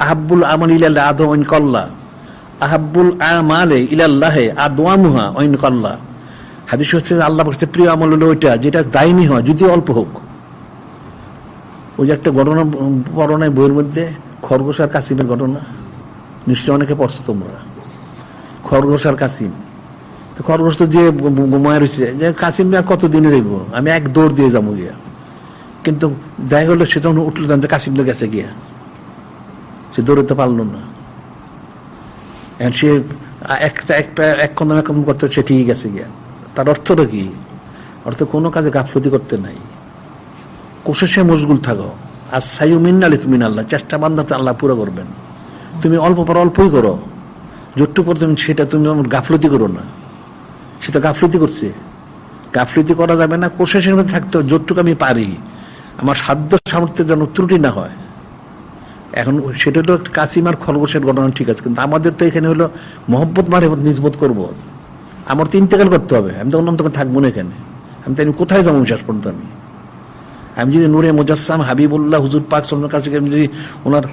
আহাব্বুল আমাল ইলাল্লাহ Adwan কাল্লা, আহাব্বুল আমালে ইলাল্লাহে আদওয়ামুহা wine কাল্লা। হাদিস হচ্ছে আল্লাহর কাছে প্রিয় আমল হলো ওইটা যেটা দায়মি হয়, যদিও অল্প হোক। ওই যে একটা ঘটনা পড়ায় বইয়ের মধ্যে, খরগোশ আর কাসিমের ঘটনা, নিশ্চয় অনেকে পড়ছো তোমরা। খরগোশ আর কাসিম, খরগোশ তো যে ঘুমায় রয়েছে যে কাসিম আর কতদিনে যাইব, আমি এক দৌড় দিয়ে যাবো গিয়া। কিন্তু দেখা গেলো সে তখন উঠলো, জানতে কাসিম তো গেছে গিয়া, সে দৌড়তে পারলো না। সে এক কদম করতে সে ঠিক গেছে গিয়া। তার অর্থটা কি? অর্থ কোনো কাজে গাফলতি করতে নাই, কোশিশে মশগুল থাকো। আর সাইউ মিন্নালি তুমি আল্লাহ, চেষ্টা বান্ধাতে আল্লাহ পুরো করবেন। তুমি অল্প পর অল্পই করো, যতটুকু তুমি সেটা তুমি গাফলতি করো না। সেটা গাফলতি করছে, গাফলতি করা যাবে না। কোশিশের মধ্যে থাকতে হবে, যতটুকু আমি পারি, আমার সাধ্য সামর্থ্যের জন্য ত্রুটি না হয়। এখন সেটা তো কাসিম আর খরগোশের ঘটনা ঠিক আছে, কিন্তু আমাদের তো এখানে হলো মহব্বত মারেফত নিজবত করবো। আমার তো ইন্তেকাল করতে হবে, আমি তো অনন্তকাল থাকবো না এখানে। আমি তাই কোথায় যাবো শেষ পর্যন্ত? আমি যদি নূরে মুজাসসাম হাবিবুল্লাহ হুজুর পাক সাল্লাল্লাহু আলাইহি ওয়াসাল্লাম কাছে যদি ওনার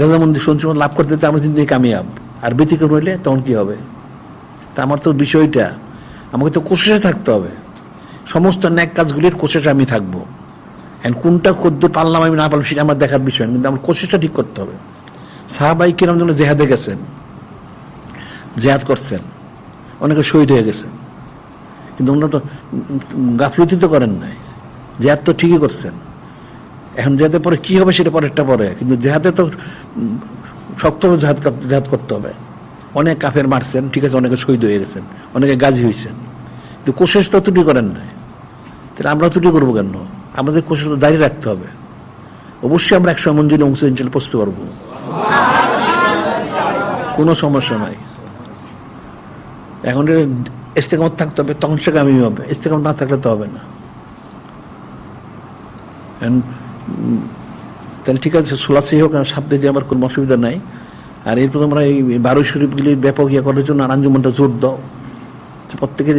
রেজামন্দি সঞ্চয় লাভ করতে, আমার জিন্দেগি কামিয়াব। আর ব্যতিক্রম হইলে তখন কি হবে? তা আমার তো বিষয়টা, আমাকে তো কোশিশে থাকতে হবে। সমস্ত ন্যাক কাজগুলির কোশিশে আমি থাকবো। কোনটা কদ্দুর পারলাম আমি না পারলাম সেটা আমার দেখার বিষয়, কিন্তু আমার কোশিশটা ঠিক করতে হবে। সাহাবায়ে কিরাম যেন জেহাদে গেছেন, জেহাদ করছেন, অনেকে শহীদ হয়ে গেছেন, কিন্তু ওনারা তো গাফলতি তো করেন নাই, জেহাদ তো ঠিকই করছেন। এখন জেহাদের পরে কি হবে সেটা পরেরটা পরে, কিন্তু জেহাদে তো শক্তভাবে জেহাদ করতে হবে। অনেক কাফের মারছেন, ঠিক আছে, অনেকে শহীদ হয়ে গেছেন, অনেকে গাজী হয়েছেন, কিন্তু কোশিশ তো ত্রুটি করেন নাই। তাহলে আমরা ত্রুটি করবো কেন? আমাদের কোশিশ তো দাঁড়িয়ে রাখতে হবে। অবশ্যই আমরা একসময় মঞ্জিলে পৌঁছতে পারবো, কোনো সমস্যা নাই। এখন ইস্তেকামত থাকতে হবে, তখন সে কামিল হবে। ইস্তেকামত না থাকলে তো হবে না। তাহলে ঠিক আছে, সুলাসি হোক, সামনে দিয়ে আমার কোনো অসুবিধা নাই। আর এরপর তোমরা এই 12 শরীফগুলির ব্যাপক ইয়ে করার জন্য আঞ্জুমানটা জোর দাও। প্রত্যেকে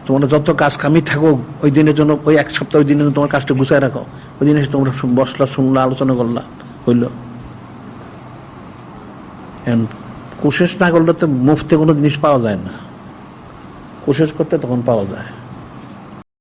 তোমরা যত কাজ কামি থাকো ওই দিনের জন্য, ওই এক সপ্তাহ ওই দিনের জন্য তোমার কাজটা গুছায় রাখো। ওই দিনে তোমরা বসলা, শুনলা, আলোচনা করলা, হইল। কোশিশ না করলে তো মুফতে কোনো জিনিস পাওয়া যায় না, কোশিশ করতে তখন পাওয়া যায়।